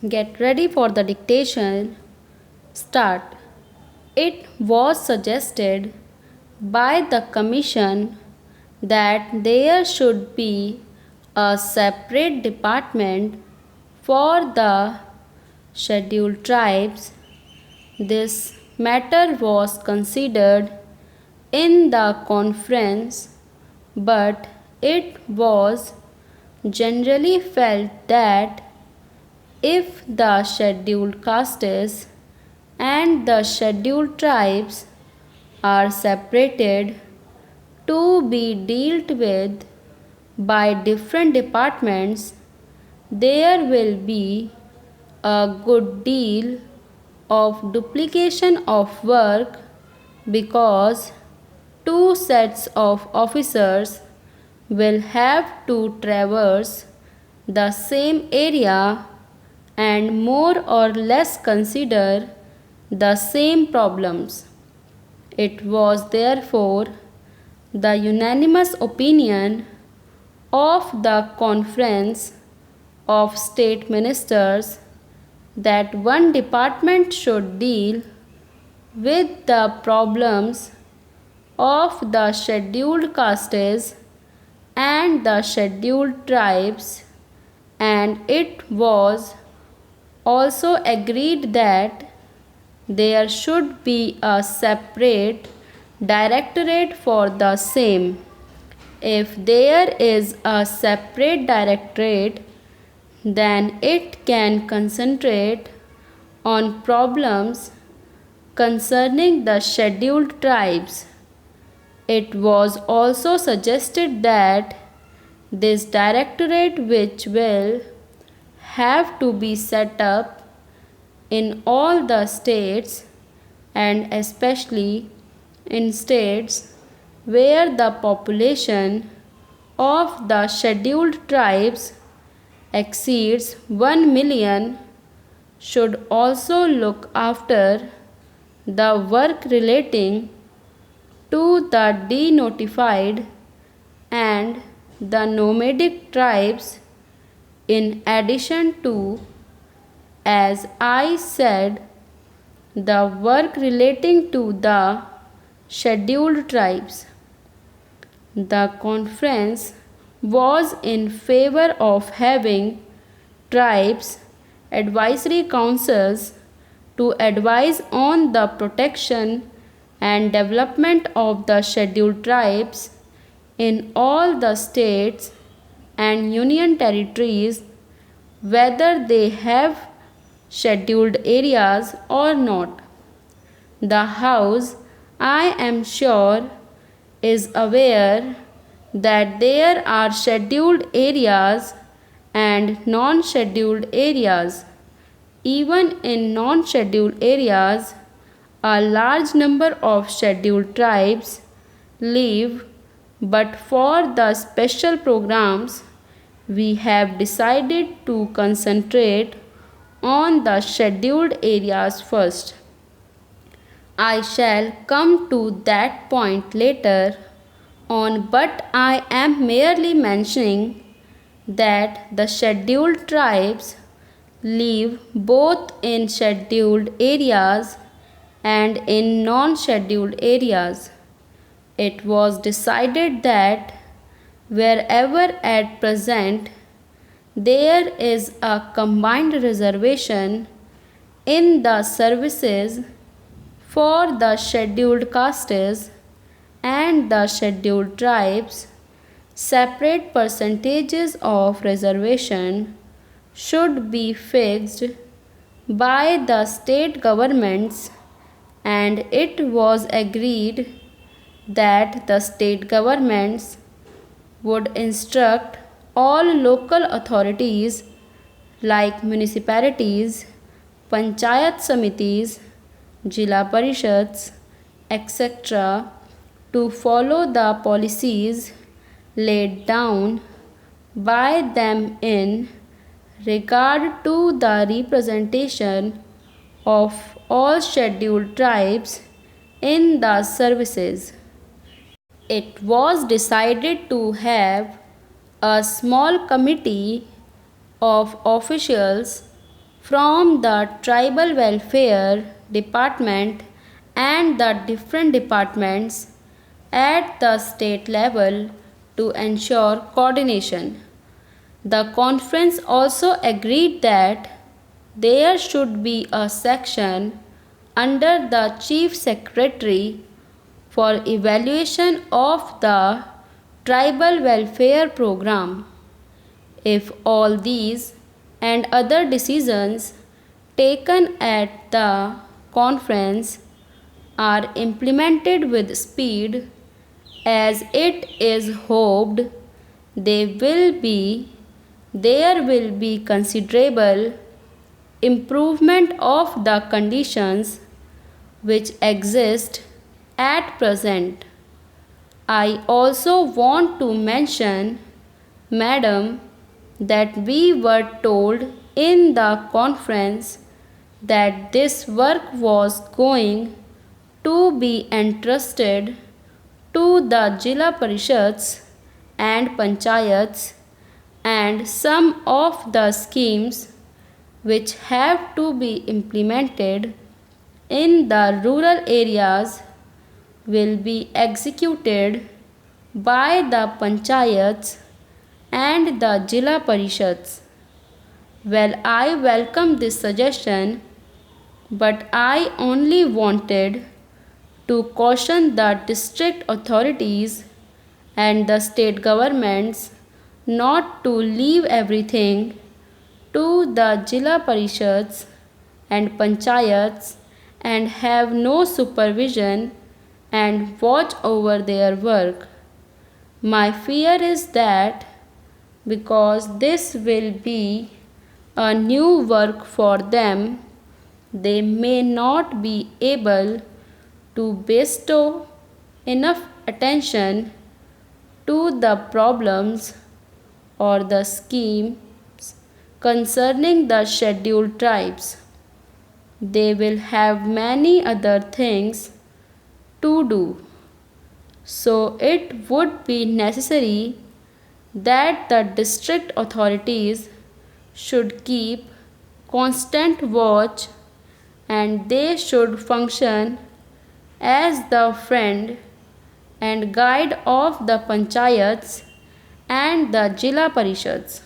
Get ready for the dictation. Start. It was suggested by the Commission that there should be a separate department for the scheduled tribes. This matter was considered in the conference, but it was generally felt that if the scheduled castes and the scheduled tribes are separated to be dealt with by different departments, there will be a good deal of duplication of work because two sets of officers will have to traverse the same area and more or less consider the same problems. It was therefore the unanimous opinion of the Conference of State Ministers that one department should deal with the problems of the scheduled castes and the scheduled tribes, and it was also agreed that there should be a separate directorate for the same. If there is a separate directorate, then it can concentrate on problems concerning the scheduled tribes. It was also suggested that this directorate, which will have to be set up in all the states and especially in states where the population of the scheduled tribes exceeds 1 million, should also look after the work relating to the denotified and the nomadic tribes, in addition to, as I said, the work relating to the scheduled tribes. The conference was in favor of having tribes advisory councils to advise on the protection and development of the scheduled tribes in all the states and union territories, whether they have scheduled areas or not. The House, I am sure, is aware that there are scheduled areas and non-scheduled areas. Even in non-scheduled areas, a large number of scheduled tribes live, but for the special programs, we have decided to concentrate on the scheduled areas first. I shall come to that point later on, but I am merely mentioning that the scheduled tribes live both in scheduled areas and in non-scheduled areas. It was decided that wherever at present there is a combined reservation in the services for the scheduled castes and the scheduled tribes, separate percentages of reservation should be fixed by the state governments, and it was agreed that the state governments would instruct all local authorities like municipalities, panchayat samitis, Jila Parishads, etc., to follow the policies laid down by them in regard to the representation of all scheduled tribes in the services. It was decided to have a small committee of officials from the tribal welfare department and the different departments at the state level to ensure coordination. The conference also agreed that there should be a section under the Chief Secretary for evaluation of the tribal welfare program. If all these and other decisions taken at the conference are implemented with speed, as it is hoped there will be considerable improvement of the conditions which exist at present. I also want to mention, Madam, that we were told in the conference that this work was going to be entrusted to the Jila Parishads and Panchayats, and some of the schemes which have to be implemented in the rural areas will be executed by the Panchayats and the Jila Parishads. Well, I welcome this suggestion, but I only wanted to caution the district authorities and the state governments not to leave everything to the Jila Parishads and Panchayats and have no supervision and watch over their work. My fear is that because this will be a new work for them, they may not be able to bestow enough attention to the problems or the schemes concerning the scheduled tribes. They will have many other things to do. So it would be necessary that the district authorities should keep constant watch, and they should function as the friend and guide of the Panchayats and the Jila Parishads.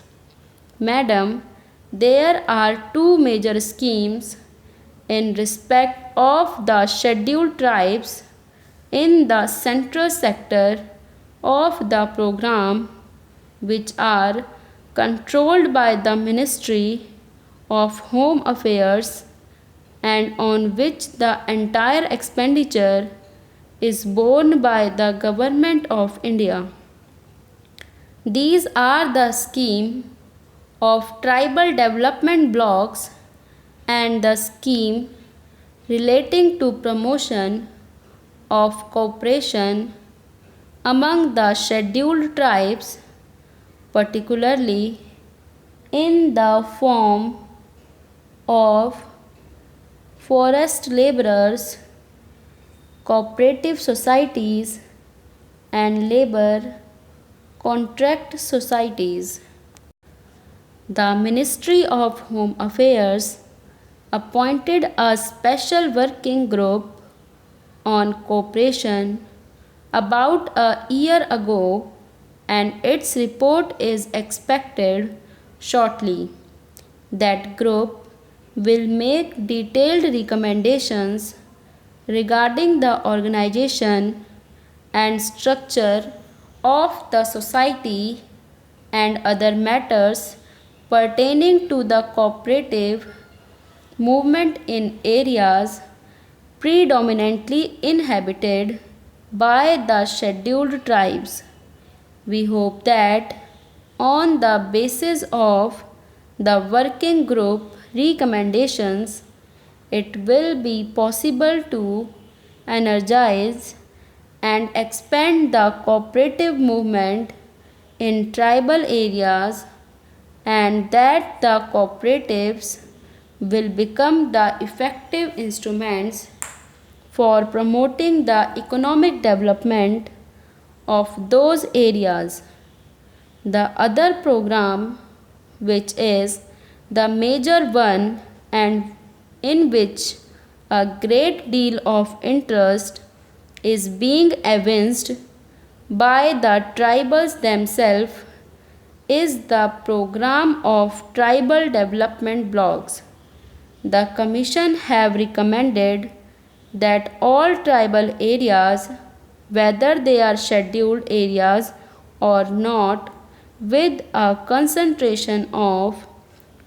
Madam, there are two major schemes in respect of the scheduled tribes in the central sector of the program, which are controlled by the Ministry of Home Affairs and on which the entire expenditure is borne by the Government of India. These are the scheme of tribal development blocks and the scheme relating to promotion of cooperation among the scheduled tribes, particularly in the form of forest laborers, cooperative societies, and labor contract societies. The Ministry of Home Affairs appointed a special working group on cooperation about a year ago, and its report is expected shortly. That group will make detailed recommendations regarding the organization and structure of the society and other matters pertaining to the cooperative movement in areas predominantly inhabited by the scheduled tribes. We hope that on the basis of the working group recommendations, it will be possible to energize and expand the cooperative movement in tribal areas, and that the cooperatives will become the effective instruments for promoting the economic development of those areas. The other program, which is the major one, and in which a great deal of interest is being evinced by the tribals themselves, is the program of tribal development blocks. The Commission have recommended that all tribal areas, whether they are scheduled areas or not, with a concentration of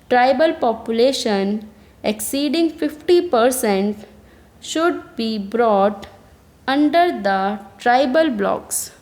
tribal population exceeding 50%, should be brought under the tribal blocks.